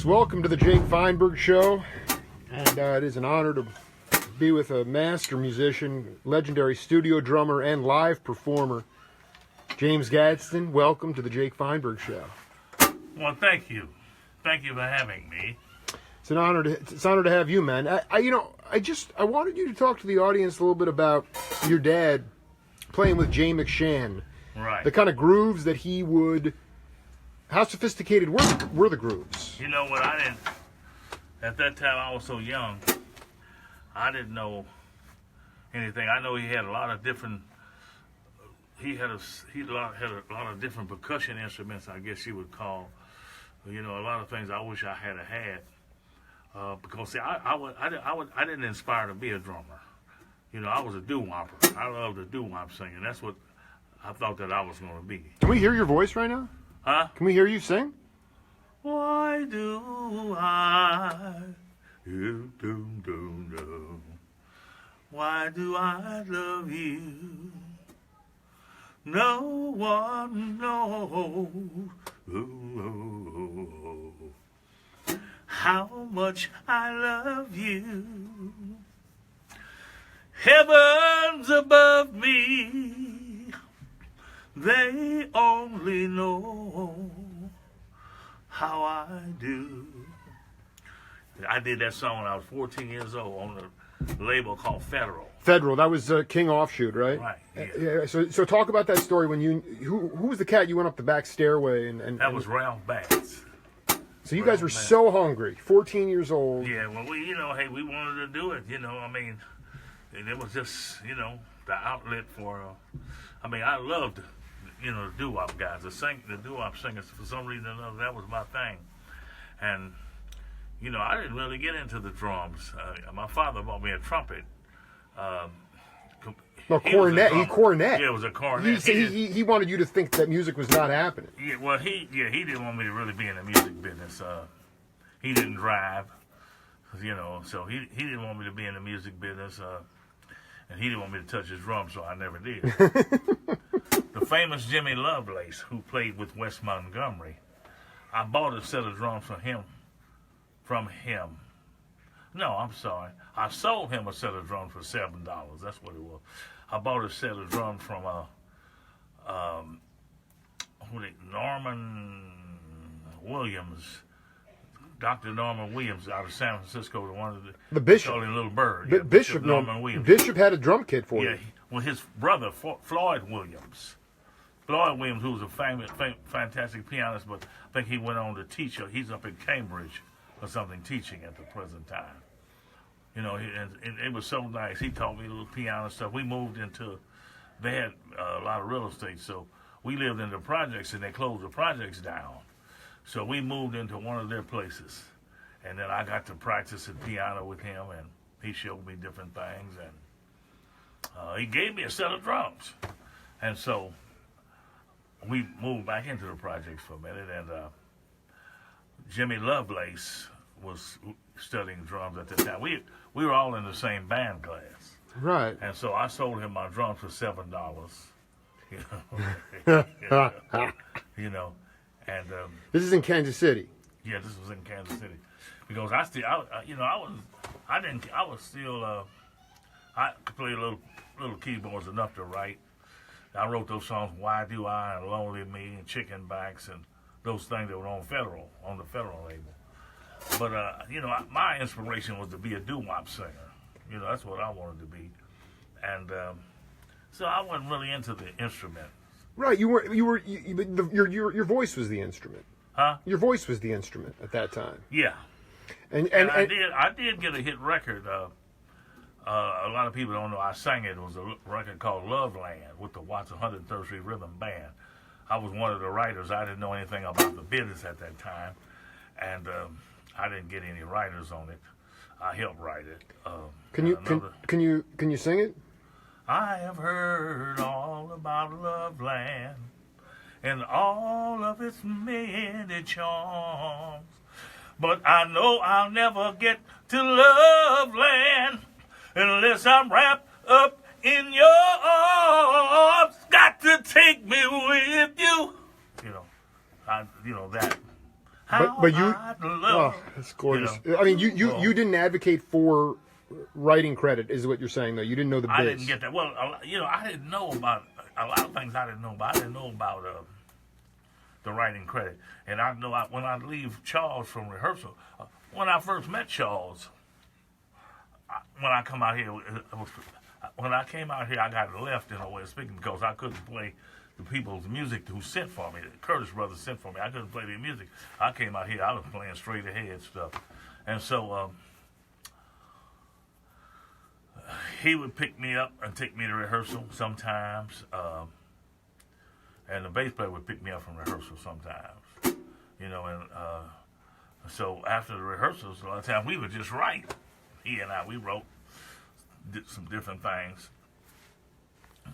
folks, welcome to the Jake Feinberg Show, and it is an honor to be with a master musician, legendary studio drummer, and live performer, James Gadson. Welcome to the Jake Feinberg Show. Well, thank you. Thank you for having me. It's an honor to have you, man. I wanted you to talk to the audience a little bit about your dad playing with Jay McShann. Right. The kind of grooves that he would. How sophisticated were the grooves? You know what? At that time, I was so young. I didn't know anything. I know he had a lot of different. He had a lot of different percussion instruments, I guess you would call. You know, a lot of things I wish I had because see, I didn't inspire to be a drummer. You know, I was a doo-wopper. I loved the doo-wop singing. That's what I thought that I was going to be. Can we hear your voice right now? Huh? Can we hear you sing? Why do I do do do? Why do I love you? No one knows how much I love you. Heavens above me, they only know how I do. I did that song when I was 14 years old on a label called Federal. Federal, that was King Offshoot, right? Right. Yeah. So talk about that story when who was the cat you went up the back stairway and That was Ralph Bass. So you guys were so hungry, 14 years old. Yeah, well, we wanted to do it, I mean, and it was just, the outlet for, I loved, the doo-wop guys, the doo-wop singers. For some reason or another, that was my thing. And, I didn't really get into the drums. My father bought me a trumpet. Cornet. Yeah, it was a cornet. He wanted you to think that music was not happening. Yeah, well, he didn't want me to really be in the music business. He didn't drive, so he didn't want me to be in the music business, and he didn't want me to touch his drum, so I never did. The famous Jimmy Lovelace, who played with Wes Montgomery, I bought a set of drums from him. No, I'm sorry. I sold him a set of drums for $7. That's what it was. I bought a set of drums from Norman Williams, Dr. Norman Williams out of San Francisco, one of the Bishop, Little Bird. Yeah, Bishop Norman Williams. Bishop had a drum kit for you. Yeah, well, his brother Floyd Williams. Floyd Williams, who was a fantastic pianist, but I think he went on to teach. He's up in Cambridge or something teaching at the present time. And it was so nice. He taught me a little piano stuff. We moved they had a lot of real estate, so we lived in the projects, and they closed the projects down. So we moved into one of their places, and then I got to practice the piano with him, and he showed me different things, and he gave me a set of drums. And so we moved back into the projects for a minute, and Jimmy Lovelace was studying drums at the time. We were all in the same band class. Right. And so I sold him my drums for $7. And this is in Kansas City. Yeah, this was in Kansas City, because I could play little keyboards enough to write. I wrote those songs, Why Do I, and Lonely Me, and Chicken Backs, and those things that were on the Federal label. But, my inspiration was to be a doo-wop singer. That's what I wanted to be. And so I wasn't really into the instrument. Right, your voice was the instrument. Huh? Your voice was the instrument at that time. Yeah. And I did get a hit record. A lot of people don't know I sang it. It was a record called Love Land with the Watts 103rd Street Rhythm Band. I was one of the writers. I didn't know anything about the business at that time, and I didn't get any writers on it. I helped write it. Can you sing it? I have heard all about Love Land and all of its many charms, but I know I'll never get to Love Land unless I'm wrapped up in your arms. Got to take me with you. That. But you, I love. that's gorgeous. You know, I mean, you didn't advocate for writing credit, is what you're saying, though. You didn't know the biz. I didn't get that. Well, I didn't know about a lot of things. I didn't know about. I didn't know about the writing credit, and I know when I leave Charles from rehearsal, when I first met Charles, when I come out here, when I came out here, I got left in a way of speaking because I couldn't play the people's music who sent for me. The Curtis brothers sent for me. I couldn't play their music. I came out here, I was playing straight ahead stuff. And so he would pick me up and take me to rehearsal sometimes. And the bass player would pick me up from rehearsal sometimes. You know, and so after the rehearsals, a lot of times we would just write. He and I, we did some different things.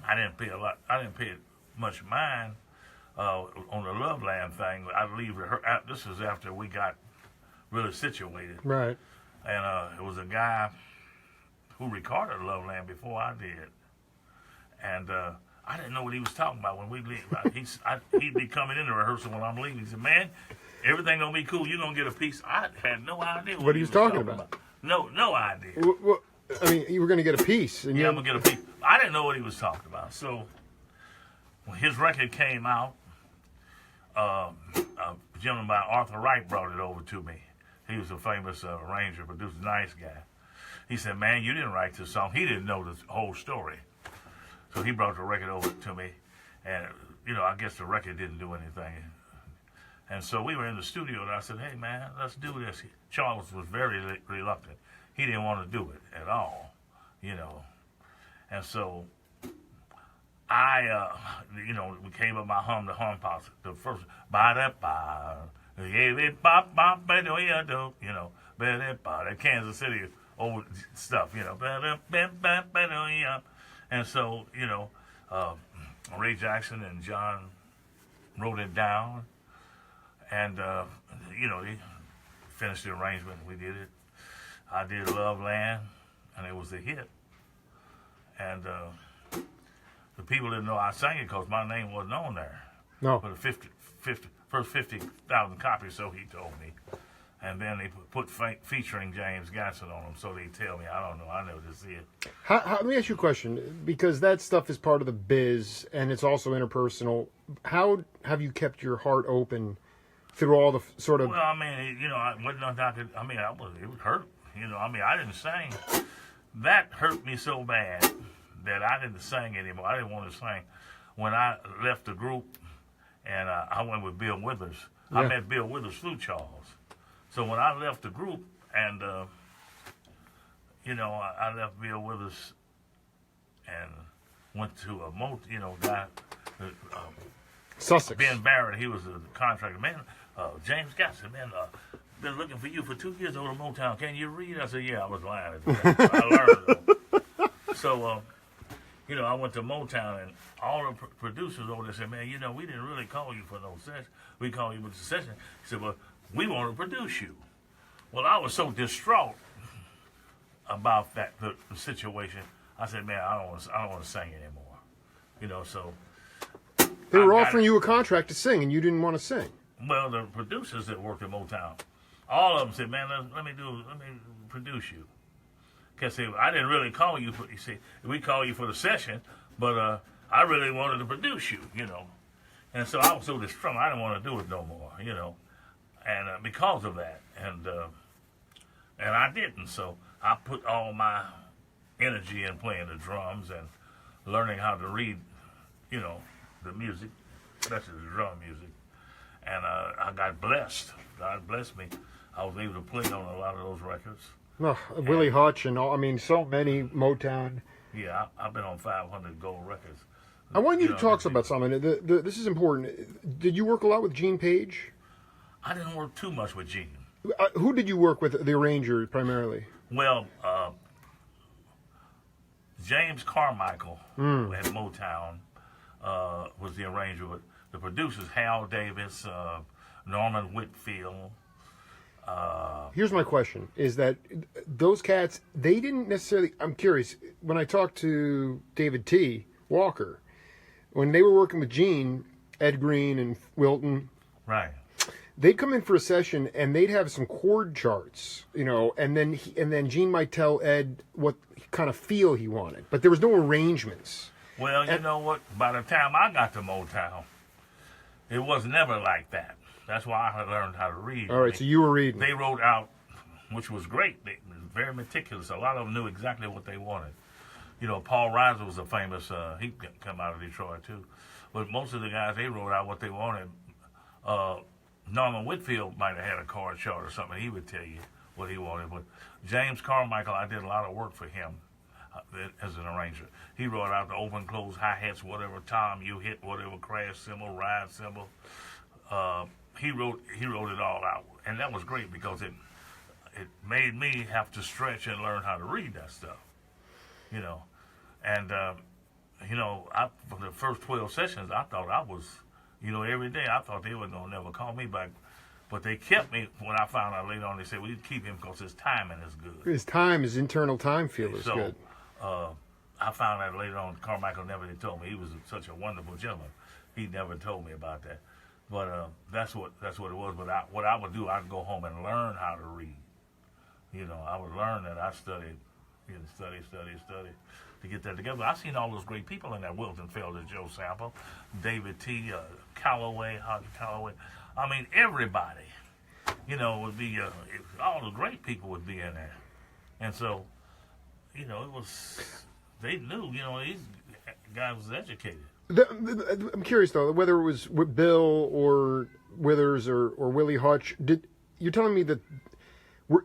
I didn't pay much mind on the Love Land thing. I'd leave her. This was after we got really situated, Right. And it was a guy who recorded Love Land before I did, and I didn't know what he was talking about when we leave. He'd be coming into rehearsal when I'm leaving. He said, "Man, everything gonna be cool. You gonna get a piece." I had no idea what he was talking about. No idea. Well, I mean, you were going to get a piece. And I'm going to get a piece. I didn't know what he was talking about. So when his record came out, a gentleman by Arthur Wright brought it over to me. He was a famous arranger, producer, nice guy. He said, "Man, you didn't write this song." He didn't know the whole story. So he brought the record over to me. And, I guess the record didn't do anything. And so we were in the studio, and I said, "Hey, man, let's do this." Charles was very reluctant. He didn't want to do it at all, And so I, we came up, I hummed the parts. The first, ba-da-ba, that Kansas City old stuff, And so, Ray Jackson and John wrote it down. And, they finished the arrangement. We did it. I did Love Land, and it was a hit. And the people didn't know I sang it because my name wasn't on there. No. For the first 50,000 copies, so he told me. And then they put featuring James Gadson on them, so they tell me. I don't know. I never just see it. Let me ask you a question, because that stuff is part of the biz, and it's also interpersonal. How have you kept your heart open through all the sort of... Well, I mean, I wasn't nothing I could... I mean, it would hurt. I didn't sing. That hurt me so bad that I didn't sing anymore. I didn't want to sing. When I left the group and I went with Bill Withers, I met Bill Withers through Charles. So when I left the group and, I left Bill Withers and went to a guy, Sussex. Ben Barrett, he was a contractor. Man, James Gadson, man, been looking for you for 2 years over Motown. Can you read? I said, yeah, I was lying. I learned though. So, I went to Motown, and all the producers over there said, "Man, we didn't really call you for no session. We called you for the session." He said, "Well, we want to produce you." Well, I was so distraught about the situation. I said, "Man, I don't want to sing anymore." So they were offering you a contract to sing, and you didn't want to sing. Well, the producers that worked at Motown, all of them said, "Man, let me produce you." Because I didn't really call you for. You see, we call you for the session, but I really wanted to produce you, And so I was so distraught, I didn't want to do it no more, And because of that, and I didn't. So I put all my energy in playing the drums and learning how to read, the music, especially the drum music. And I got blessed. God blessed me. I was able to play on a lot of those records. Oh, Willie Hutch and all. I mean, so many Motown. Yeah, I've been on 500 gold records. I want you to talk about something. This is important. Did you work a lot with Gene Page? I didn't work too much with Gene. Who did you work with, the arranger, primarily? Well, James Carmichael at Motown was the arranger. But the producers, Hal Davis, Norman Whitfield. Here's my question, is that those cats, they didn't necessarily... I'm curious, when I talked to David T. Walker, when they were working with Gene, Ed Green and Wilton... Right. they'd come in for a session and they'd have some chord charts, and then Gene might tell Ed what kind of feel he wanted, but there was no arrangements. Well, you know what? By the time I got to Motown, it was never like that. That's why I learned how to read. All right, so you were reading. They wrote out, which was great. They were very meticulous. A lot of them knew exactly what they wanted. Paul Reiser was a famous, he come out of Detroit too. But most of the guys, they wrote out what they wanted. Norman Whitfield might have had a chord chart or something. He would tell you what he wanted. But James Carmichael, I did a lot of work for him as an arranger. He wrote out the open, close, hi-hats, whatever tom you hit, whatever crash cymbal, ride cymbal. He wrote it all out. And that was great because it made me have to stretch and learn how to read that stuff. And, for the first 12 sessions, I thought I was, every day I thought they were going to never call me back. But they kept me. When I found out later on, they said, we keep him because his timing is good. His internal time feel is good. I found out later on, Carmichael never told me. He was such a wonderful gentleman. He never told me about that. But that's what it was. But what I would do, I'd go home and learn how to read. I would learn that. I studied, study to get that together. I've seen all those great people in that. Wilton Felder, Joe Sample, David T., Calloway, Hodge Calloway. I mean, everybody, would be, all the great people would be in there. And so, it was, they knew, these guys was educated. I'm curious, though, whether it was Bill or Withers or Willie Hutch, you're telling me that,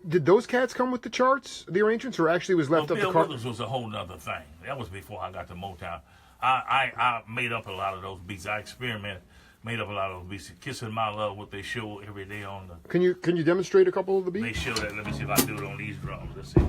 did those cats come with the charts, the arrangements, or actually was left up to Bill Withers was a whole nother thing. That was before I got to Motown. I made up a lot of those beats. I experimented, made up a lot of those beats. Kissing My Love, what they show every day on the... Can you demonstrate a couple of the beats? They show that. Let me see if I can do it on these drums. Let's see.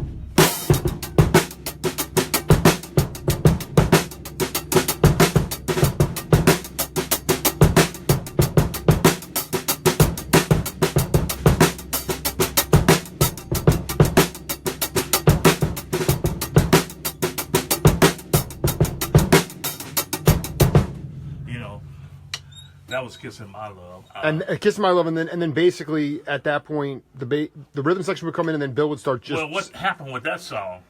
That was Kissing My Love. And Kissing My Love, and then basically at that point, the rhythm section would come in, and then Bill would start just... Well, what happened with that song,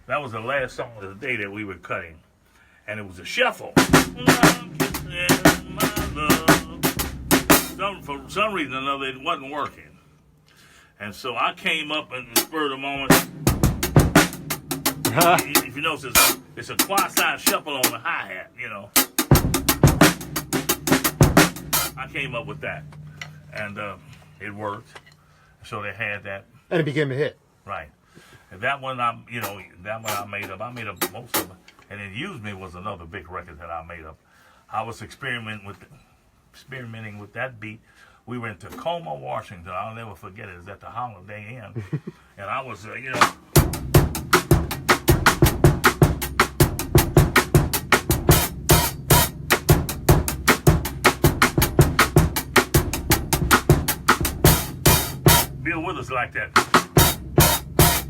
that was the last song of the day that we were cutting. And it was a shuffle. Kissing my love. For some reason or another, it wasn't working. And so I came up in the spur of the moment. If you notice, it's a quasi shuffle on the hi-hat, I came up with that, and it worked. So they had that, and it became a hit. Right, and that one I made up. I made up most of it, and then "Use Me" was another big record that I made up. I was experimenting with that beat. We were in Tacoma, Washington. I'll never forget it. It was at the Holiday Inn, and I was, Bill Withers like that.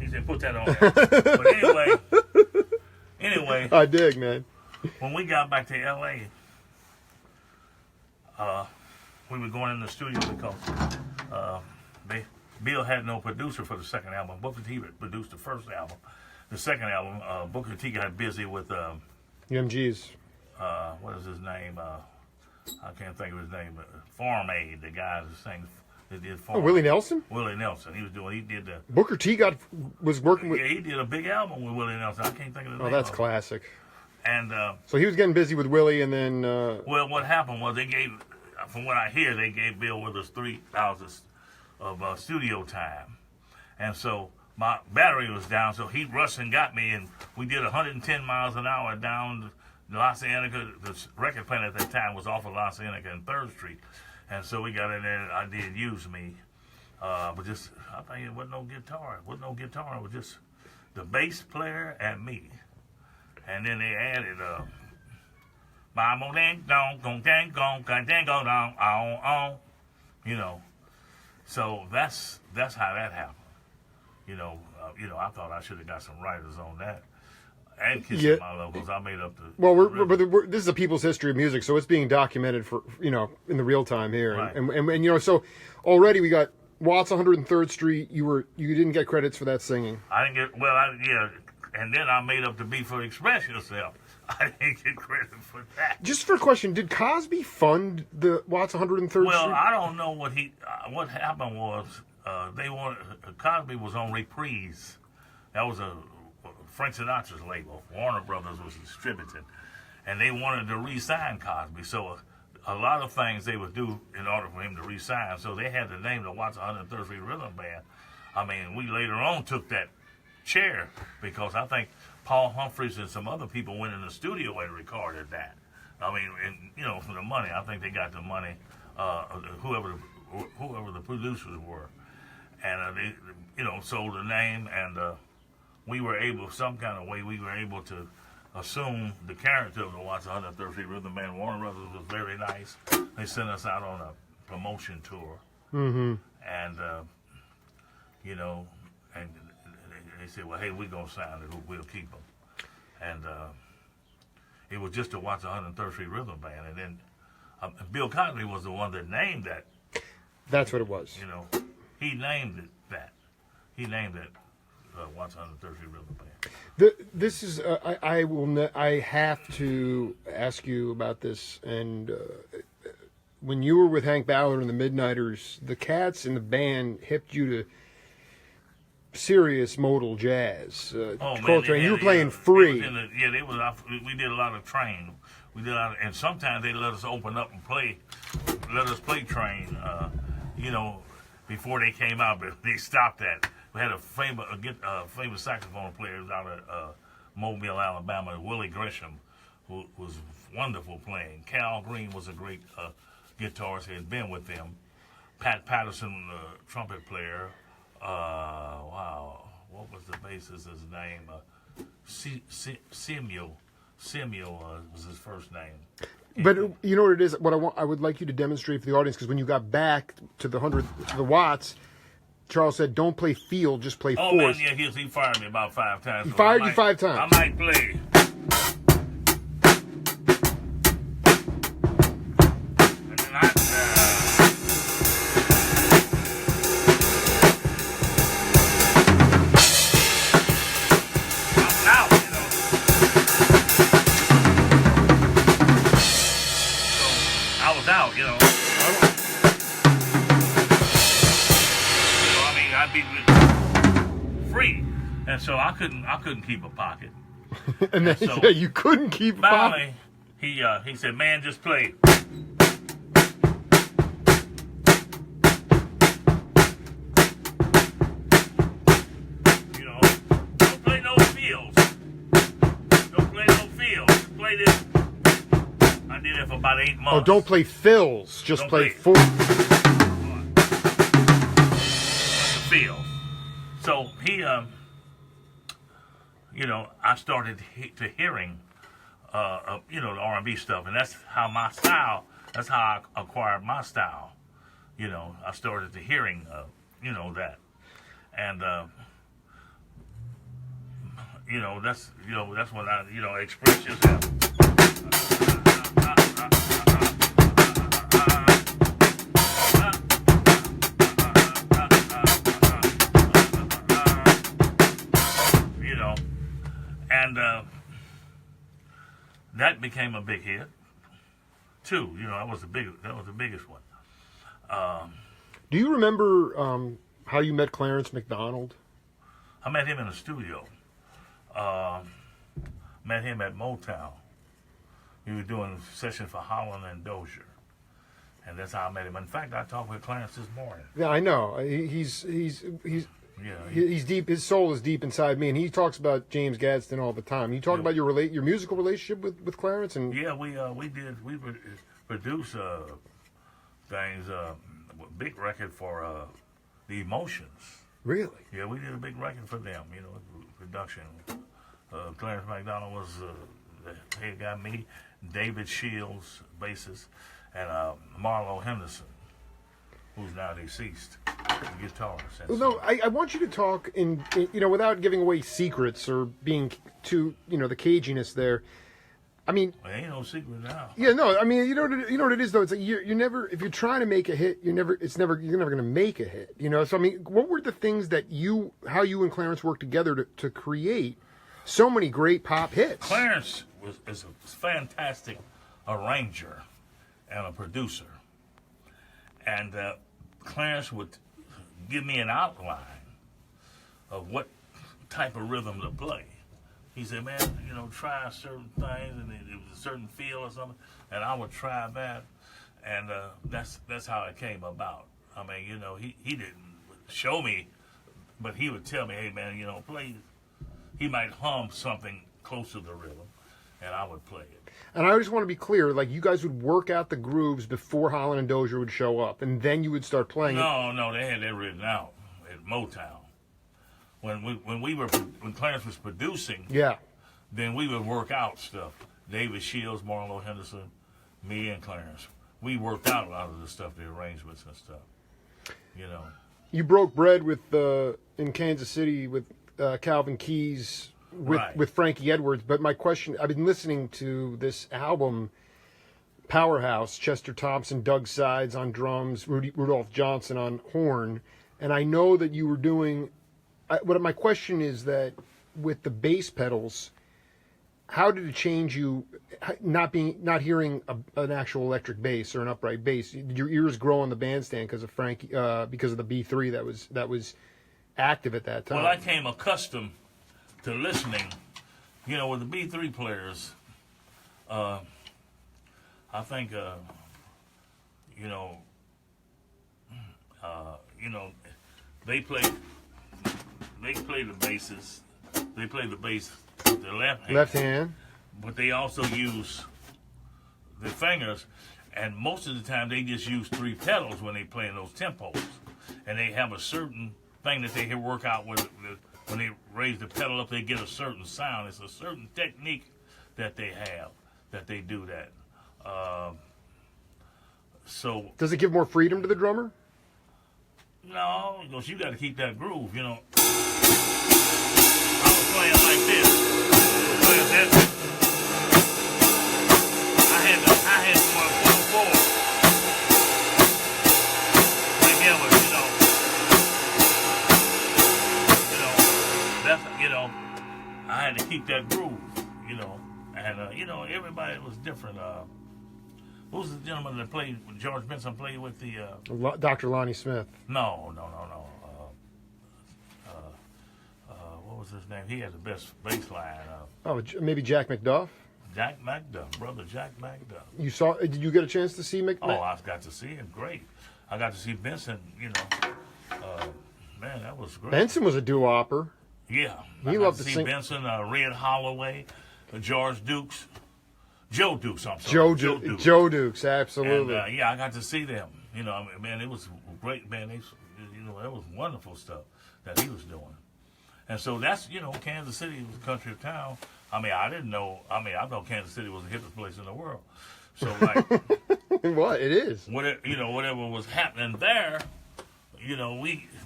He said, put that on there. But anyway. I dig, man. When we got back to L.A., we were going in the studio because Bill had no producer for the second album. Booker T produced the first album. The second album, Booker T got busy with UMG's. What is his name? I can't think of his name. Farm Aid, the guy that sings. Willie Nelson? Willie Nelson. He did the... Booker T was working with... Yeah, he did a big album with Willie Nelson. I can't think of the name. Oh, that's classic. And... so he was getting busy with Willie, and then... Well, what happened was they gave... From what I hear, they gave Bill Withers 3 hours of studio time. And so my battery was down, so he rushed and got me, and we did 110 miles an hour down La Cienega. The record plant at that time was off of La Cienega and 3rd Street. And so we got in there, and I did "Use Me." But just, I think it wasn't no guitar. It wasn't no guitar. It was just the bass player and me. And then they added, So that's how that happened. I thought I should have got some writers on that. And Kissing Yeah. My Love, because I made up the. Well, rhythm. this is a people's history of music, so it's being documented for in the real time here, Right. and so already we got Watts 103rd Street. You didn't get credits for that singing. I didn't get yeah, and then I made up the beat for Express Yourself. I didn't get credit for that. Just for a question, did Cosby fund the Watts 103rd Well, Street? I don't know what happened was they wanted Cosby was on Reprise. That was a Frank Sinatra's label. Warner Brothers was distributing, and they wanted to re-sign Cosby. So a lot of things they would do in order for him to re-sign. So they had to name the Watts 103rd Street Rhythm Band. I mean, we later on took that chair because I think Paul Humphreys and some other people went in the studio and recorded that. I mean, and for the money, I think they got the money. Whoever the producers were, and they sold the name, and we were able, some kind of way, we were able to assume the character of the Watts 103rd Street Rhythm Band. Warner Brothers was very nice. They sent us out on a promotion tour, and and they said, well, hey, we're gonna sign it, we'll keep them, and it was just the Watts 103rd Street Rhythm Band, and then Bill Cosby was the one that named that. That's what it was. He named it that. He named it Watts 103rd Street Rhythm Band. This is I have to ask you about this. And when you were with Hank Ballard and the Midnighters, the cats in the band hipped you to serious modal jazz. Coltrane. You were playing free. They was. We did a lot of Train. We did a lot and sometimes they let us open up and play. Let us play Train. Before they came out, but they stopped that. We had a famous saxophone player out of Mobile, Alabama, Willie Gresham, who was wonderful playing. Cal Green was a great guitarist. He had been with them. Pat Patterson, the trumpet player. What was the bassist's name? Samuel was his first name. But you know what it is? What I would like you to demonstrate for the audience, because when you got back to the Watts, Charles said, "Don't play field, just play Oh fourth." man, yeah, he fired me about 5 times. He fired you 5 times. I might play. And then I was out, I'd be free, and so I couldn't keep a pocket. And then so you couldn't keep finally, he said, "Man, just play." Don't play no fields. Don't play no fields. Play this. I did it for about 8 months. Oh, don't play fills, just Don't play play- fourth. Field. So he, I started to hearing, the R&B stuff, and that's how my style. That's how I acquired my style. I started to hearing, that, and that's when I, express yourself. And that became a big hit too. That was the biggest one. Do you remember how you met Clarence McDonald? I met him in the studio. Met him at Motown. We were doing a session for Holland and Dozier, and that's how I met him. In fact, I talked with Clarence this morning. Yeah, I know. He's deep. His soul is deep inside me, and he talks about James Gadson all the time. You talk about your musical relationship with Clarence, and yeah, we produced things. Big record for the Emotions. really. Yeah, we did a big record for them. Production. Clarence McDonald was the head guy. Me, David Shields, bassist, and Marlo Henderson. who's now deceased, the guitarist. And Well, no, I want you to talk without giving away secrets or being too, the caginess there. I mean, well, ain't no secret now. yeah, no, I mean, you know what it is though. It's like you're never, if you're trying to make a hit, you're never going to make a hit. So I mean, what were the things that how you and Clarence worked together to create so many great pop hits? Clarence is a fantastic arranger and a producer, and Clarence would give me an outline of what type of rhythm to play. He said, man, try certain things, and it was a certain feel or something, and I would try that, and that's how it came about. I mean, he didn't show me, but he would tell me, hey, man, play. He might hum something close to the rhythm, and I would play it. And I just want to be clear, like you guys would work out the grooves before Holland and Dozier would show up, and then you would start playing it. No, they had that written out at Motown. When Clarence was producing, Yeah. then we would work out stuff. David Shields, Marlo Henderson, me and Clarence. We worked out a lot of the stuff, the arrangements and stuff. You broke bread with in Kansas City with Calvin Keys with Frankie Edwards. But my question, I've been listening to this album, Powerhouse, Chester Thompson, Doug Sides on drums, Rudolph Johnson on horn, and I know that you were doing. What my question is that with the bass pedals, how did it change you not hearing an actual electric bass or an upright bass? Did your ears grow on the bandstand because of Frankie because of the B3 that was active at that time? Well, I came accustomed to listening, with the B3 players. I think they play the basses. They play the bass with their left hand. But they also use the fingers, and most of the time they just use 3 pedals when they play in those tempos. And they have a certain thing that they work out with. When they raise the pedal up, they get a certain sound. It's a certain technique that they have that they do that. So does it give more freedom to the drummer? No, because you got to keep that groove, I was playing like this. Playing that. I had 1.4. Like him, that's I had to keep that groove, and everybody was different. Who was the gentleman that played? George Benson played with the Dr. Lonnie Smith. No. What was his name? He had the best bass line. Maybe Jack McDuff? Jack McDuff, brother Jack McDuff. Did you get a chance to see McDuff? Oh, I got to see him. Great. I got to see Benson, man, that was great. Benson was a doo-wopper. Yeah. He loved to see sing. Benson, Red Holloway, George Dukes. Joe Dukes, I'm sorry. Joe Dukes, absolutely. And, I got to see them. Man, it was great, man. That was wonderful stuff that he was doing. And so that's, Kansas City was a country town. I mean, I didn't know. I know Kansas City was the hippest place in the world. So, like, what it is, whatever was happening there,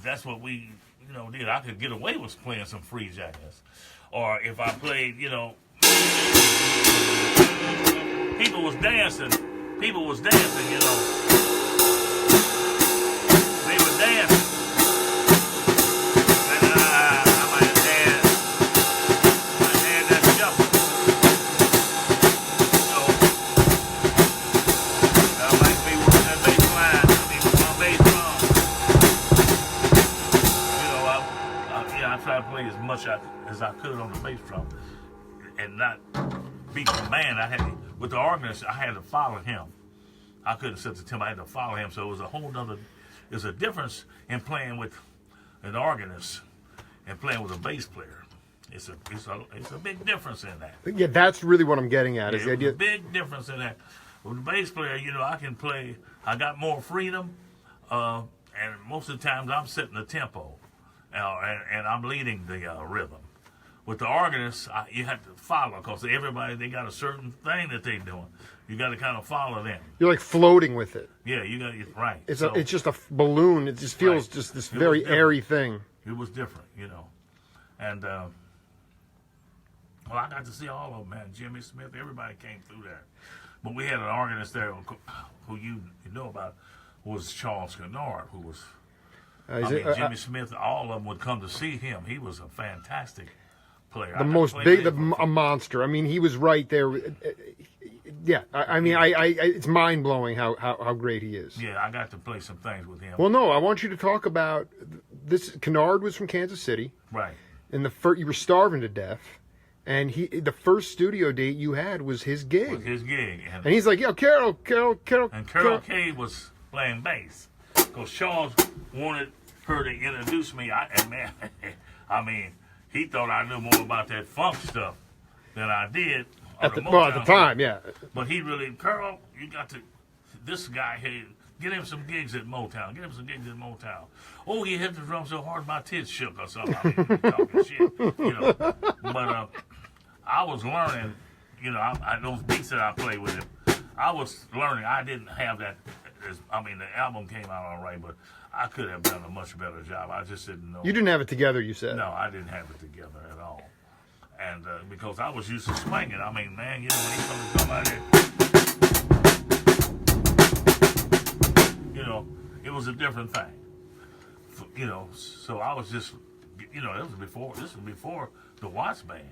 that's what we, did. I could get away with playing some free jazz, or if I played, people was dancing. They were dancing. As much as I could on the bass drum and not beat the man. With the organist, I had to follow him. I couldn't sit to him. I had to follow him. So it was a whole nother. There's a difference in playing with an organist and playing with a bass player. It's a big difference in that. Yeah, that's really what I'm getting at. Yeah, is the idea. A big difference in that. With the bass player, I can play. I got more freedom, and most of the times I'm setting the tempo. And I'm leading the rhythm. With the organist, you have to follow because everybody they got a certain thing that they're doing. You got to kind of follow them. You're like floating with it. Yeah, you got right. It's just a balloon. It just feels just this very airy thing. It was different, and well, I got to see all of them, man. Jimmy Smith, everybody came through there. But we had an organist there who you know about was Charles Kennard, who was. Jimmy Smith. All of them would come to see him. He was a fantastic player. A monster. I mean, he was right there. Yeah, it's mind blowing how great he is. Yeah, I got to play some things with him. Well, no, I want you to talk about this. Kennard was from Kansas City, right? And you were starving to death, and the first studio date you had was his gig. And he's like, "Yo, Carol." And Carol Kay was playing bass because Charles wanted her to introduce me. I mean, he thought I knew more about that funk stuff than I did. At the time, yeah. But he really, Carl, you got to, this guy here, get him some gigs at Motown. Oh, he hit the drum so hard my tits shook or something. I mean, talking shit, But I was learning, those beats that I played with him, I was learning. I didn't have that. The album came out all right, but I could have done a much better job. I just didn't know. You didn't have it together, you said. No, I didn't have it together at all. And because I was used to swinging. I mean, man, when he come out here, it was a different thing. So I was just, this was before the Watts band.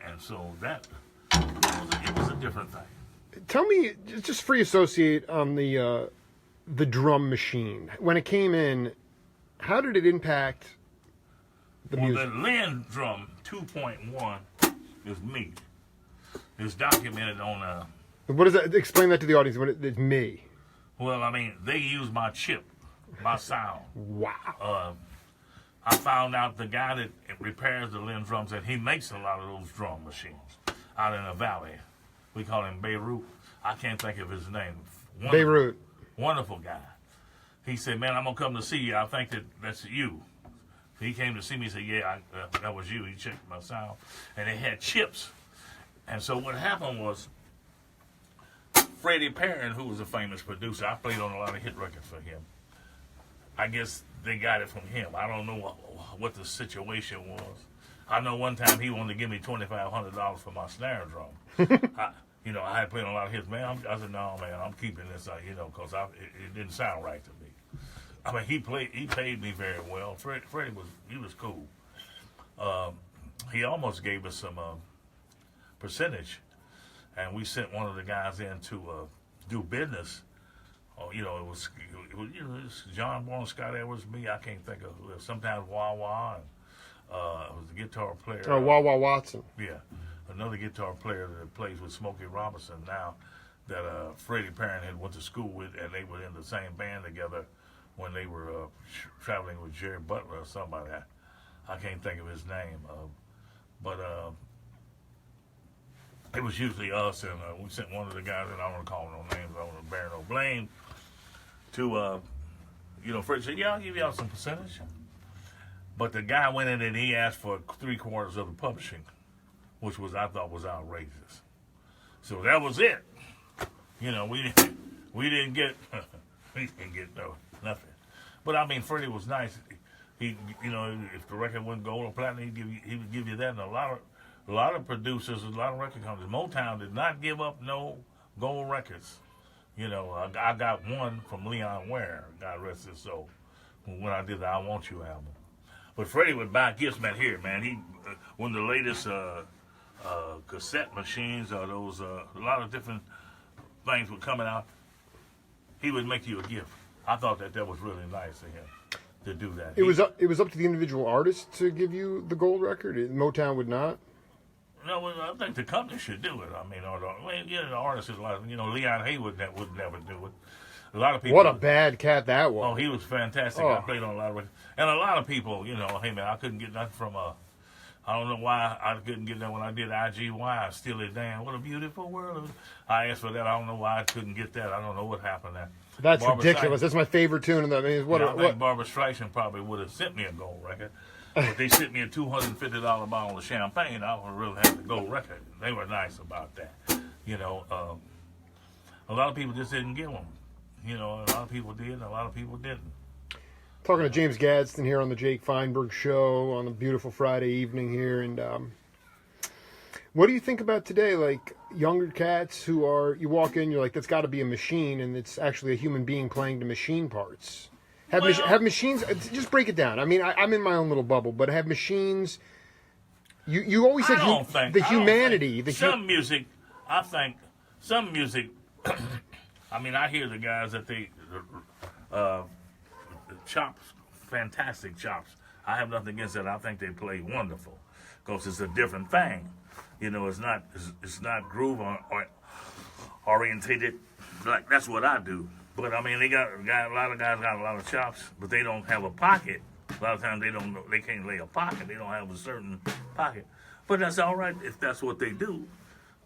And so it was a different thing. Tell me, just free associate on the drum machine. When it came in, how did it impact the music? The Lynn drum 2.1 is me. It's documented on What does that? Explain that to the audience. When it's me. Well, they use my chip, my sound. Wow. I found out the guy that repairs the Lynn drums, and he makes a lot of those drum machines out in the valley. We call him Beirut. I can't think of his name. Beirut. Wonderful guy. He said, "Man, I'm gonna come to see you. I think that's you." He came to see me. He said, "Yeah, that was you." He checked my sound, and they had chips. And so what happened was, Freddie Perrin, who was a famous producer, I played on a lot of hit records for him. I guess they got it from him. I don't know what the situation was. I know one time he wanted to give me $2,500 for my snare drum. I had played on a lot of hits. Man, I said, "No, man, I'm keeping this, because it didn't sound right to me." He paid me very well. Freddie was cool. He almost gave us some percentage, and we sent one of the guys in to do business. It was John Bourne, Scott Edwards, me. I can't think of who. Sometimes Wah, and it was the guitar player. Oh, Wah Watson. Yeah, another guitar player that plays with Smokey Robinson now, that Freddie Perrin had went to school with, and they were in the same band together when they were traveling with Jerry Butler or somebody. I can't think of his name, but it was usually us, and we sent one of the guys, and I don't want to call no names, I don't want to bear no blame, to, Freddie said, "Yeah, I'll give y'all some percentage." But the guy went in and he asked for 3/4 of the publishing, which I thought was outrageous. So that was it. We didn't get nothing. But Freddie was nice. He, if the record wouldn't gold or platinum, he would give you that. And a lot of producers, a lot of record companies, Motown did not give up no gold records. I got one from Leon Ware, God rest his soul, when I did the I Want You album. But Freddie would buy gifts, man. Here, man. He when the latest cassette machines or those a lot of different things were coming out, he would make you a gift. I thought that was really nice of him to do that. It was up to the individual artist to give you the gold record. Motown would not. No, I think the company should do it. The artist is like, Leon Haywood would never do it. A lot of people. What a bad cat that was. Oh, he was fantastic. I played on a lot of records. And a lot of people, hey man, I couldn't get nothing from I don't know why I couldn't get that when I did IGY, Steal It Down. What a beautiful world. I asked for that. I don't know why I couldn't get that. I don't know what happened there. That's Barbara ridiculous. That's my favorite tune. I think Barbara Streisand probably would have sent me a gold record. But they sent me a $250 bottle of champagne. I would really have the gold record. They were nice about that. You know, a lot of people just didn't get them. You know, a lot of people did, a lot of people didn't. Talking to James Gadson here on the Jake Feinberg Show on a beautiful Friday evening here, and what do you think about today? Like younger cats who are, you walk in, you're like, that's got to be a machine, and it's actually a human being playing to machine parts. Have machines? Just break it down. I mean, I'm in my own little bubble, but have machines? You always said humanity. Some music. I mean, I hear the guys that they chops, fantastic chops. I have nothing against that. I think they play wonderful because it's a different thing. You know, it's not groove or orientated. Like that's what I do. But I mean, a lot of guys got a lot of chops, but they don't have a pocket. A lot of times they can't lay a pocket. They don't have a certain pocket. But that's all right if that's what they do.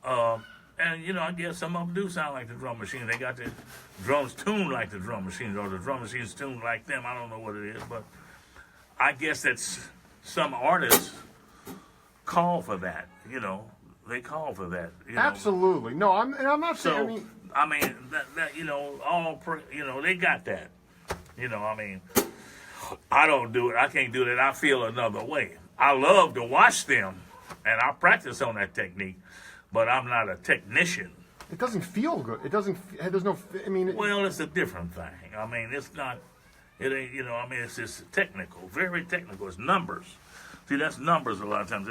And you know, I guess some of them do sound like the drum machine. They got the drums tuned like the drum machines, or the drum machines tuned like them. I don't know what it is, but I guess that's some artists call for that. You know, they call for that. You know? Absolutely. No, I'm not saying. I mean, that you know, they got that. You know, I mean, I don't do it. I can't do that. I feel another way. I love to watch them, and I practice on that technique, but I'm not a technician. It doesn't feel good. It doesn't. There's no. I mean. Well, it's a different thing. I mean, it's not. It ain't. You know. I mean, it's just technical, very technical. It's numbers. See, that's numbers a lot of times.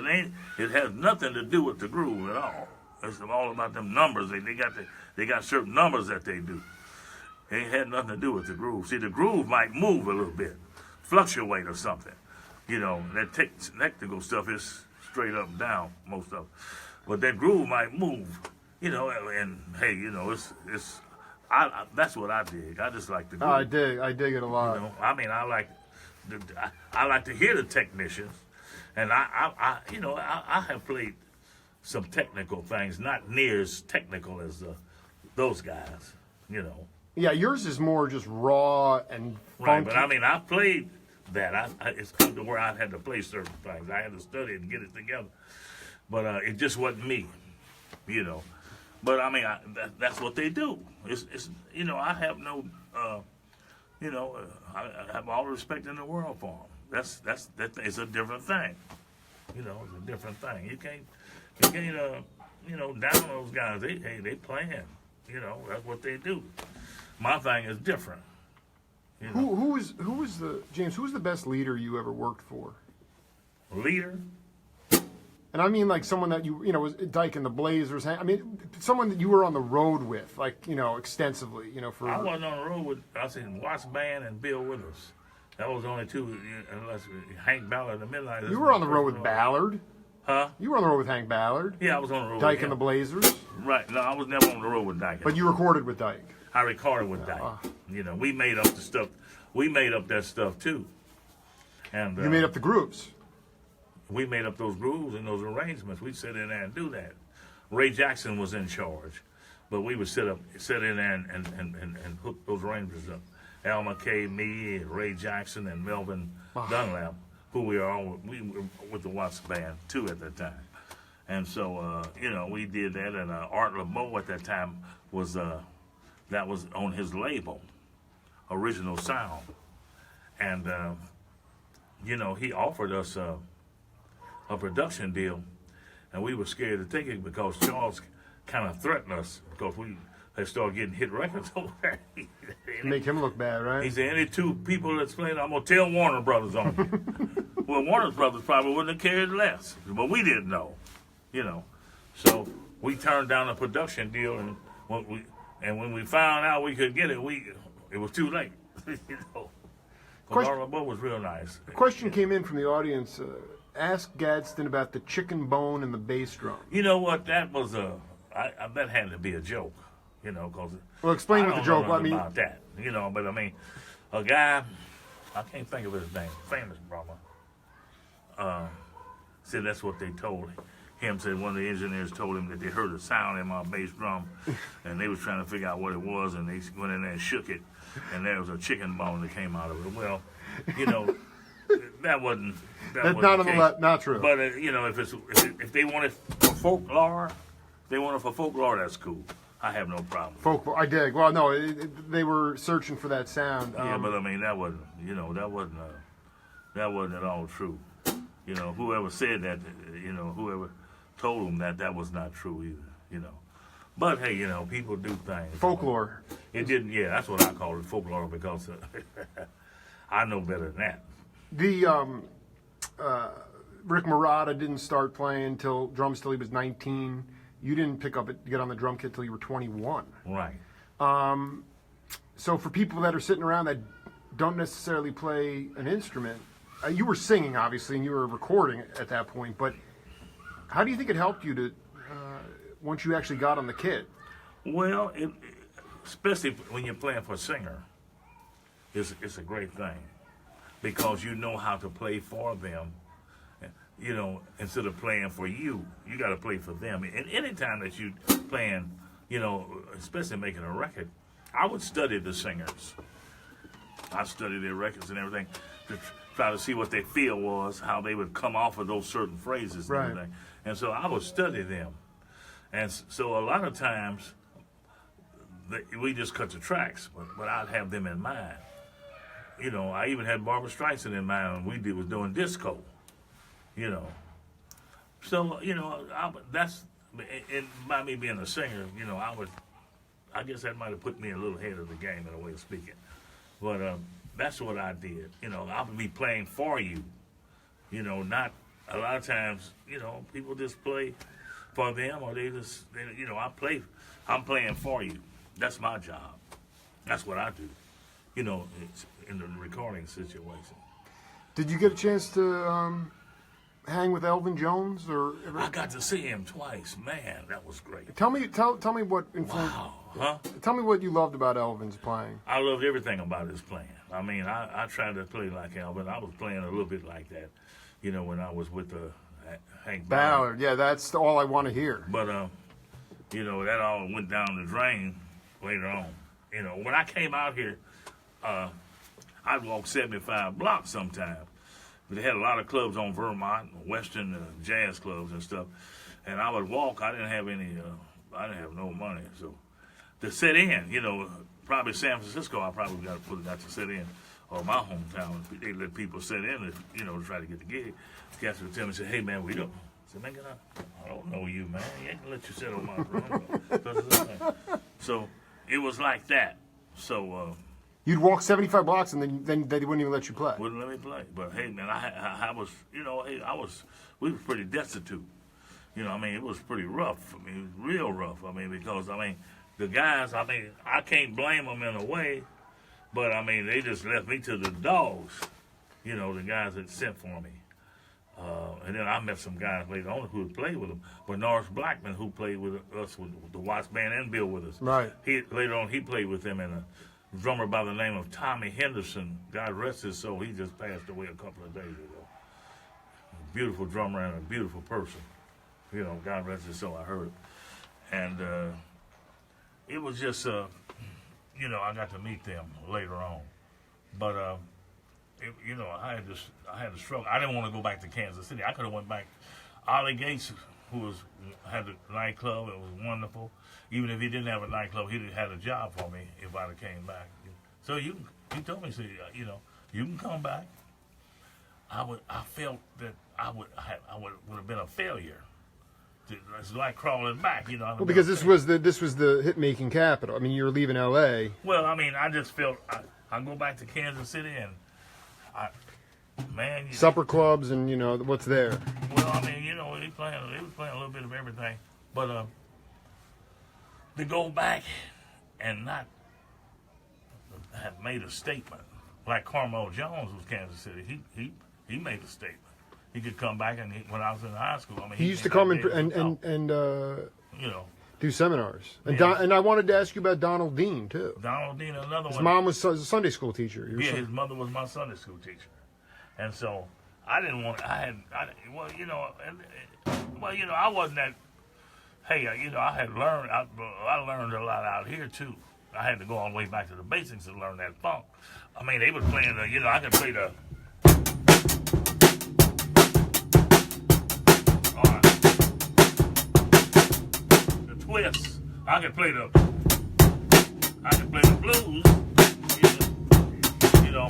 It has nothing to do with the groove at all. It's all about them numbers. They got certain numbers that they do. It ain't had nothing to do with the groove. See, the groove might move a little bit, fluctuate or something. You know, that technical stuff is straight up and down, most of it. But that groove might move, you know, and hey, you know, that's what I dig. I just like the groove. I dig it a lot. You know, I mean, I like to hear the technicians, and I have played some technical things, not near as technical as those guys, you know. Yeah, yours is more just raw and funky. Right, but I mean, I played that. It's come to where I had to play certain things. I had to study and get it together. But it just wasn't me, you know. But I mean, that's what they do. It's you know, I have no, you know, I have all the respect in the world for them. It's a different thing. You know, it's a different thing. You can't, you know, down those guys. They playing. You know, that's what they do. My thing is different. You know? Who was the best leader you ever worked for? Leader? And I mean like someone that you know was Dyke and the Blazers. I mean someone that you were on the road with, like, you know, extensively. You know, for I wasn't on the road with. I said Watts Band and Bill Withers. That was the only two, unless Hank Ballard and the Midnight. You were on the road with Ballard. Huh? You were on the road with Hank Ballard. Yeah, I was on the road Dyke with and the Blazers. Right. No, I was never on the road with Dyke. But you recorded with Dyke. I recorded with Dyke. You know, we made up the stuff. We made up that stuff too. And you made up the grooves. We made up those grooves and those arrangements. We'd sit in there and do that. Ray Jackson was in charge, but we would sit in there and hook those arrangements up. Al McKay, me, and Ray Jackson, and Melvin Dunlap, who we were with the Watts Band too at that time. And so, you know, we did that, and Art LeBeau at that time was that was on his label, Original Sound. And, you know, he offered us a production deal, and we were scared to take it because Charles kind of threatened us because we had started getting hit records over there. Make him look bad, right? He said, any two people that's playing, I'm going to tell Warner Brothers on you. Well, Warner Brothers probably wouldn't have cared less, but we didn't know, you know. So we turned down a production deal, and when we found out we could get it, it was too late, you know. Art LeBeau was real nice. A question came in from the audience. Ask Gadson about the chicken bone and the bass drum. You know what? That was that had to be a joke, you know, because well, explain what the joke. I mean about that, you know. But I mean, a guy, I can't think of his name, famous drummer, said that's what they told him. Said one of the engineers told him that they heard a sound in my bass drum, and they was trying to figure out what it was, and they went in there and shook it, and there was a chicken bone that came out of it. Well, you know. that wasn't. That's wasn't not true. But you know, if they want it for folklore, that's cool. I have no problem. Folklore, I dig. Well, no, they were searching for that sound. Yeah, but I mean that wasn't at all true. You know, whoever said that, you know, whoever told them that was not true either. You know, but hey, you know, people do things. Folklore. It didn't. Yeah, that's what I call it, folklore, because I know better than that. The Rick Marotta didn't start playing drums till he was 19. You didn't get on the drum kit till you were 21. Right. So for people that are sitting around that don't necessarily play an instrument, you were singing obviously, and you were recording at that point. But how do you think it helped you to once you actually got on the kit? Well, especially when you're playing for a singer, it's a great thing, because you know how to play for them. You know, instead of playing for you, you got to play for them. And any time that you playing, you know, especially making a record, I would study the singers. I studied their records and everything to try to see what their feel was, how they would come off of those certain phrases and everything. And so I would study them. And so a lot of times we just cut the tracks, but I'd have them in mind. You know, I even had Barbra Streisand in mind when we was doing disco. You know, so you know that's by me being a singer. You know, I guess that might have put me a little ahead of the game in a way of speaking. But that's what I did. You know, I would be playing for you. You know, not a lot of times. You know, people just play for them, or you know, I'm playing for you. That's my job. That's what I do. You know, it's in the recording situation. Did you get a chance to hang with Elvin Jones, or ever? I got to see him twice. Man, that was great. Tell me what influenced. Wow, huh? Tell me what you loved about Elvin's playing. I loved everything about his playing. I mean, I tried to play like Elvin. I was playing a little bit like that, you know, when I was with Hank Ballard. Yeah, that's all I want to hear. But you know, that all went down the drain later on. You know, when I came out here, I'd walk 75 blocks sometimes. They had a lot of clubs on Vermont, Western jazz clubs and stuff, and I would walk. I didn't have no money, so to sit in, you know, probably San Francisco, I probably got to sit in, or my hometown. They let people sit in, you know, to try to get the gig. Guys would tell me, say, "Hey man, we don't." I said, "Man, get up. I don't know you, man. You ain't gonna let you sit on my room." So it was like that. So. You'd walk 75 blocks, and then they wouldn't even let you play. Wouldn't let me play. But hey, man, I was, you know, we were pretty destitute. You know, I mean, it was pretty rough. I mean, it was real rough. I mean, because, I mean, the guys, I mean, I can't blame them in a way, but, I mean, they just left me to the dogs, you know, the guys that sent for me. And then I met some guys later on who would play with them. But Norris Blackman, who played with us with the Watts Band and Bill with us. Right. Later on, he played with them in a drummer by the name of Tommy Henderson. God rest his soul. He just passed away a couple of days ago. A beautiful drummer and a beautiful person. You know, God rest his soul, I heard. And it was just, you know, I got to meet them later on. But, you know, I had to struggle. I didn't want to go back to Kansas City. I could have went back. Ollie Gates, who had a nightclub, it was wonderful. Even if he didn't have a nightclub, he'd have had a job for me if I'd have came back. So he told me, you know, you can come back. I felt that I would have been a failure. It's like crawling back, you know. Well, because this was the hit making capital. I mean, you were leaving L.A. Well, I mean, I just felt I go back to Kansas City and supper clubs and you know what's there. Well, I mean, you know, they was playing a little bit of everything, but to go back and not have made a statement like Carmel Jones was Kansas City. He made a statement. He could come back and when I was in high school, I mean, he used to come and you know, do seminars. And yeah. And I wanted to ask you about Donald Dean too. Donald Dean, another one. His mom was a Sunday school teacher. His mother was my Sunday school teacher, and so I didn't want. Well, you know, I wasn't that. Hey, you know, I had learned. I learned a lot out here too. I had to go all the way back to the basics and learn that funk. I mean, they was playing you know, I could play the. I can play the blues, you know,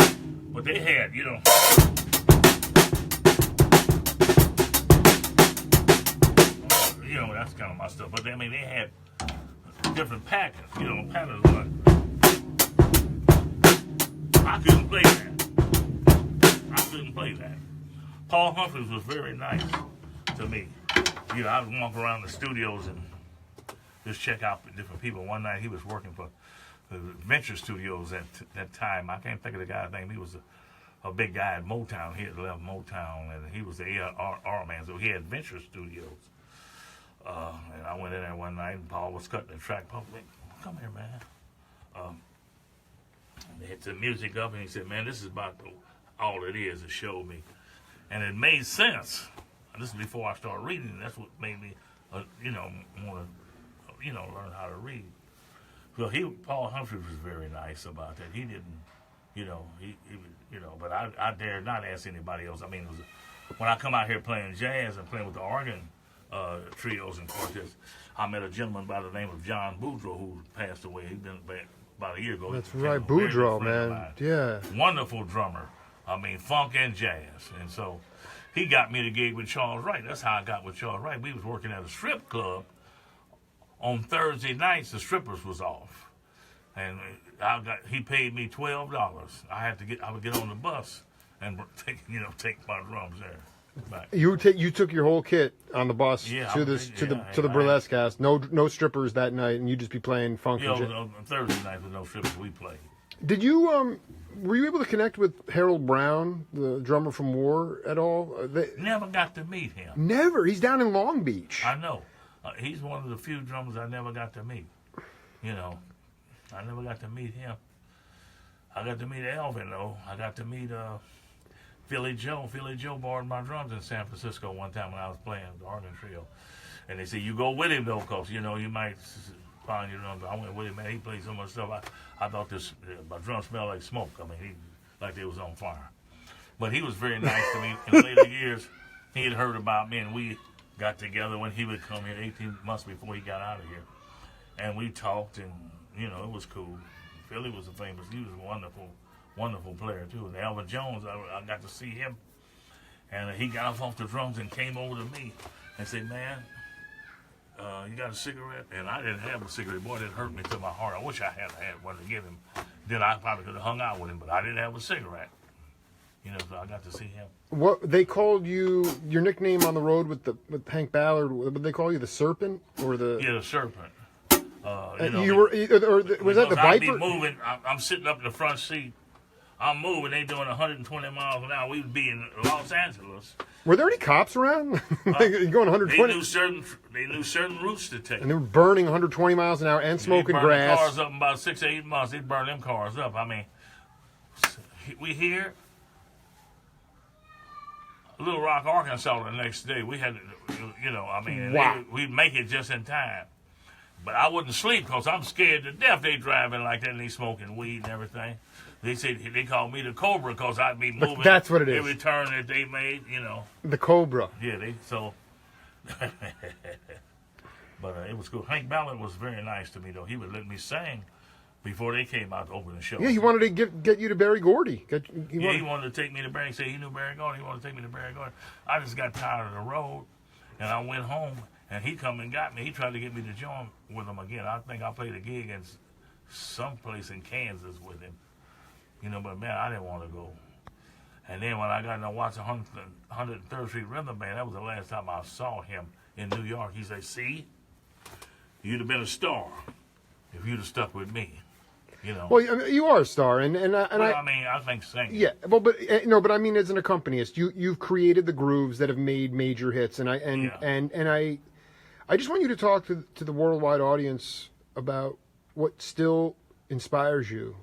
but they had, you know. You know, that's kind of my stuff. But I mean, they had different patterns, you know, patterns. I couldn't play that. Paul Humphreys was very nice to me. You know, I would walk around the studios and just check out different people. One night he was working for the Venture Studios at that time. I can't think of the guy's name. He was a big guy at Motown. He had left Motown, and he was the A&R man, so he had Venture Studios. And I went in there one night, and Paul was cutting the track. Paul went, "Come here, man." They hit the music up, and he said, "Man, this is about all it is." It showed me, and it made sense. This is before I started reading. That's what made me, you know, want to, you know, learn how to read. So Paul Humphreys was very nice about that. He didn't, you know, he you know, but I dared not ask anybody else. I mean, it was when I come out here playing jazz and playing with the organ trios and quartets, I met a gentleman by the name of John Boudreaux who passed away. He'd been about a year ago. That's right, Boudreaux, man. Yeah. Wonderful drummer. I mean, funk and jazz. And so he got me the gig with Charles Wright. That's how I got with Charles Wright. We was working at a strip club. On Thursday nights, the strippers was off. And he paid me $12. I would get on the bus and take my drums there. Back. You took your whole kit on the bus to the burlesque cast. No strippers that night, and you just be playing funk. On Thursday night with no strippers, we played. Did you were you able to connect with Harold Brown, the drummer from War, at all? Never got to meet him. Never. He's down in Long Beach. I know. He's one of the few drummers I never got to meet. You know, I never got to meet him. I got to meet Alvin though. I got to meet Philly Joe. Philly Joe borrowed my drums in San Francisco one time when I was playing the organ trio. And they said, "You go with him, though, because, you know, you might find your drums." I went with him, man. He played so much stuff. I thought my drums smelled like smoke. I mean, like they was on fire. But he was very nice to me. In later years, he had heard about me, and we got together when he would come here 18 months before he got out of here. And we talked, and, you know, it was cool. Philly was he was a wonderful player too. And Alvin Jones, I got to see him, and he got off the drums and came over to me and said, "Man, you got a cigarette?" And I didn't have a cigarette. Boy, it hurt me to my heart. I wish I had one to give him. Then I probably could have hung out with him, but I didn't have a cigarette. You know, so I got to see him. What they called you? Your nickname on the road with Hank Ballard? Would they call you the Serpent or the? Yeah, the Serpent. Was that the Viper? I'd be moving. I'm sitting up in the front seat. I'm moving. They doing 120 miles an hour. We'd be in Los Angeles. Were there any cops around? Going 120? They knew certain routes to take. And they were burning 120 miles an hour and smoking grass. Cars up in about 6 or 8 months. They'd burn them cars up. I mean, we here. Little Rock, Arkansas, the next day. We had, you know, I mean, wow. We'd make it just in time. But I wouldn't sleep because I'm scared to death. They driving like that and they smoking weed and everything. They said they called me the Cobra because I'd be moving. That's what it is. Every turn that they made, you know. The Cobra. Yeah, But it was cool. Hank Ballard was very nice to me, though. He would let me sing before they came out to open the show. Yeah, he wanted to get you to Berry Gordy. He wanted to take me to Berry. He said he knew Berry Gordy. He wanted to take me to Berry Gordy. I just got tired of the road, and I went home, and he come and got me. He tried to get me to join with him again. I think I played a gig in someplace in Kansas with him. You know, but man, I didn't want to go. And then when I got to watch the 103rd Street Rhythm Band, that was the last time I saw him in New York. He said, "See, you'd have been a star if you'd have stuck with me." You know. Well, I mean, you are a star, and I mean, I think singing. Yeah, well, but no, but I mean, as an accompanist, you've created the grooves that have made major hits, and I just want you to talk to the worldwide audience about what still inspires you.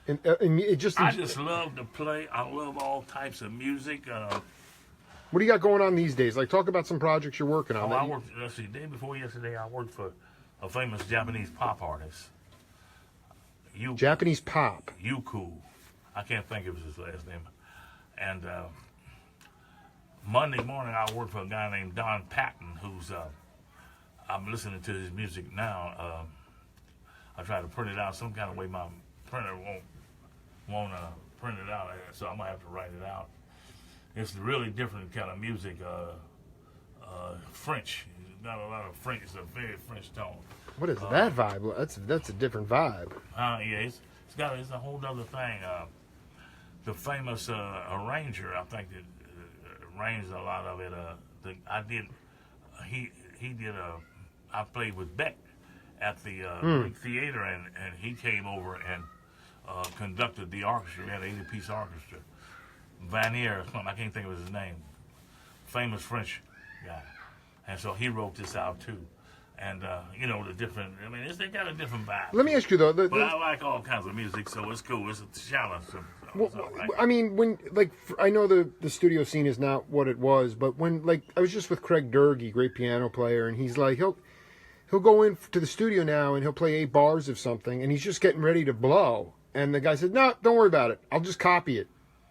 And it just I just love to play. I love all types of music. What do you got going on these days? Like, talk about some projects you're working on. I worked. Let's see. Day before yesterday, I worked for a famous Japanese pop artist. Japanese pop. Yuku. I can't think of his last name. And Monday morning, I worked for a guy named Don Patton, who's I'm listening to his music now. I try to print it out some kind of way. My printer won't print it out, so I'm gonna have to write it out. It's really different kind of music. French. Not a lot of French. It's a very French tone. What is that vibe? That's a different vibe. Yeah, it's a whole other thing. The famous arranger, I think that arranged a lot of it. I played with Beck at the Greek Theater, and he came over and conducted the orchestra. We had an 80-piece orchestra. Vanier, I can't think of his name. Famous French guy. And so he wrote this out too. And, the different, they got a different vibe. Let me ask you, though. But I like all kinds of music, so it's cool. It's a challenge. So right. I mean, I know the studio scene is not what it was, but when, I was just with Craig Durgy, great piano player, and he's like, he'll go in to the studio now and he'll play 8 bars of something, and he's just getting ready to blow. And the guy said, no, don't worry about it. I'll just copy it.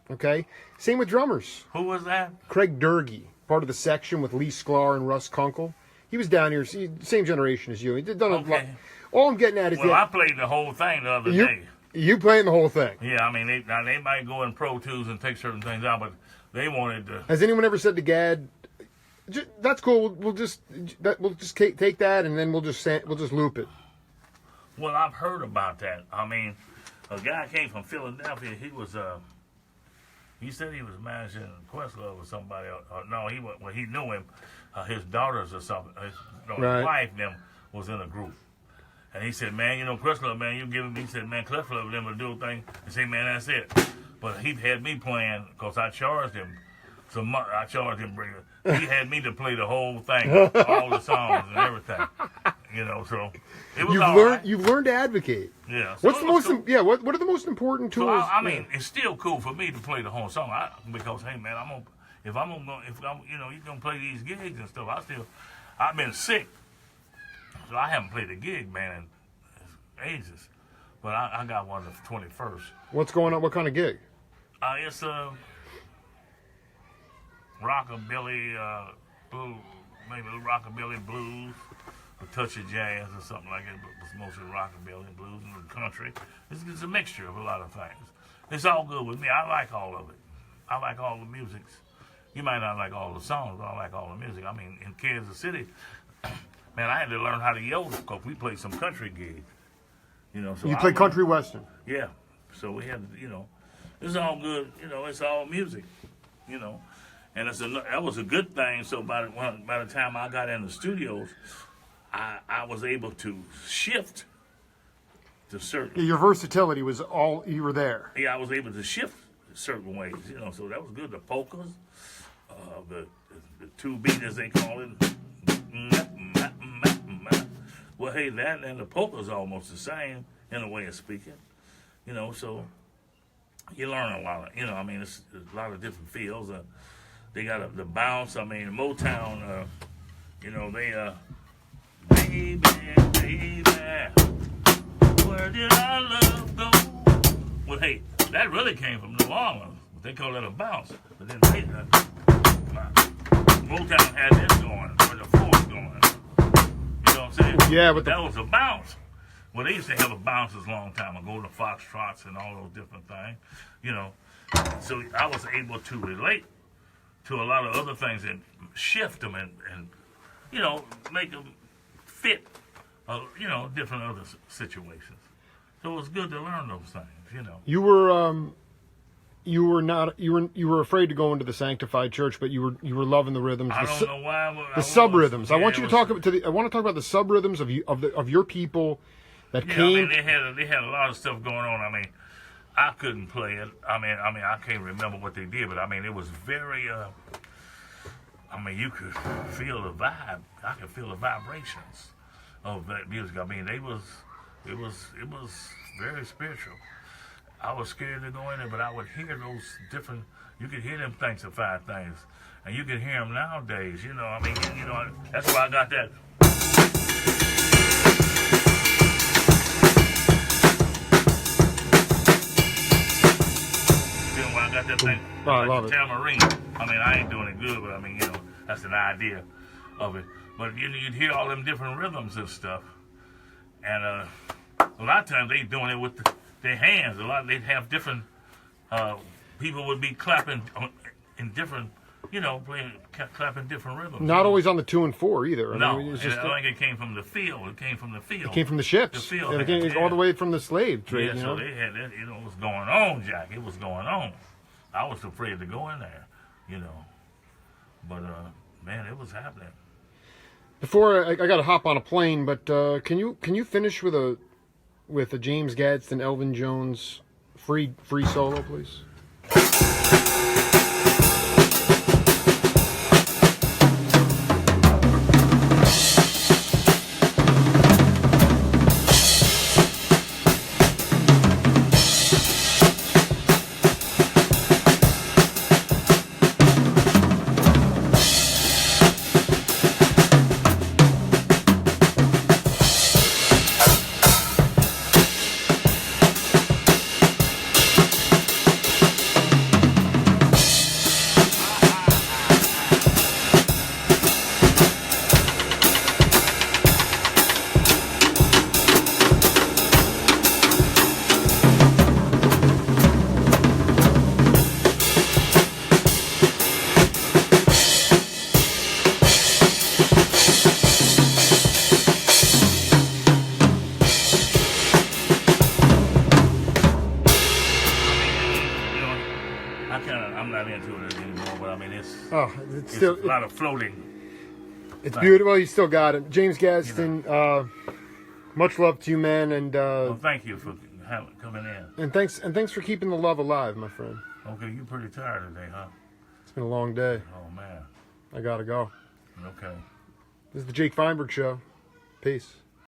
Okay? Same with drummers. Who was that? Craig Durgy, part of the section with Lee Sklar and Russ Kunkel. He was down here, same generation as you. He did done a lot. All I'm getting at is I played the whole thing the other day. You playing the whole thing? Yeah, they might go in Pro Tools and take certain things out, but they wanted to. Has anyone ever said to Gad, "That's cool. We'll just take that and then we'll just loop it"? Well, I've heard about that. A guy came from Philadelphia. He said he was managing Questlove or somebody. No, he knew him. His daughters or something. His wife them was in a group. And he said, man, Questlove, man, you give him. He said, man, Questlove them to do a thing. And say, man, that's it. But he had me playing because I charged him. I charged him. He had me to play the whole thing, all the songs and everything. So it was You've learned to advocate. Yeah. So what's the most? Cool. Yeah. What are the most important tools? So it's still cool for me to play the whole song because hey, man, if you're gonna play these gigs and stuff, I've been sick, so I haven't played a gig, man, in ages. But I got one the 21st. What's going on? What kind of gig? It's rockabilly, blues, maybe rockabilly blues, a touch of jazz or something like it, but it's mostly rockabilly and blues and country. It's a mixture of a lot of things. It's all good with me. I like all of it. I like all the musics. You might not like all the songs, but I like all the music. In Kansas City, man, I had to learn how to yodel because we played some country gigs. So you play country western? Yeah. So we had, it's all good. It's all music. And that was a good thing. So by the time I got in the studios, I was able to shift to certain. Your versatility was all you were there. Yeah, I was able to shift certain ways. So that was good. The polkas, the 2-beat as they call it. Well, hey, that and the polka's almost the same in a way of speaking. So you learn a lot of. It's a lot of different fields. They got the bounce. Motown. They baby, where did our love go? Well, hey, that really came from New Orleans. They call it a bounce. But then Motown had this going, or the fourth going. You know what I'm saying? Yeah, but that was a bounce. Well, they used to have a bounces a long time ago, the foxtrots and all those different things. So I was able to relate to a lot of other things and shift them and make them fit, different other situations. So it was good to learn those things, You were afraid to go into the sanctified church, but you were loving the rhythms. I don't know why. The sub rhythms. Yeah, I want you to talk about I want to talk about the sub rhythms of your people that came. They had a lot of stuff going on. I couldn't play it. I can't remember what they did, but it was very. You could feel the vibe. I could feel the vibrations of that music. It was very spiritual. I was scared to go in there, but I would hear those different. You could hear them sanctified things, and you can hear them nowadays. That's why I got that. I got that thing. I love it. Tambourine. I ain't doing it good, but that's an idea. of it. But you'd hear all them different rhythms and stuff. And a lot of times they doing it with their hands. A lot they'd have different people would be clapping in different, clapping different rhythms. Not always on the 2 and 4 either. No, I think it came from the field. It came from the field. It came from the ships. The field. It came all the way from the slave trade. Yeah, so they had that. It was going on, Jack. It was going on. I was afraid to go in there, But man, it was happening. Before I got to hop on a plane, but can you finish with a James Gadson, Elvin Jones free solo, please? I'm not into it anymore, but I mean, it's still a lot of floating. It's beautiful. You still got it, James Gadson. Much love to you, man, and well, thank you for coming in. And thanks for keeping the love alive, my friend. Okay, you're pretty tired today, huh? It's been a long day. Oh man, I gotta go. Okay. This is the Jake Feinberg Show. Peace.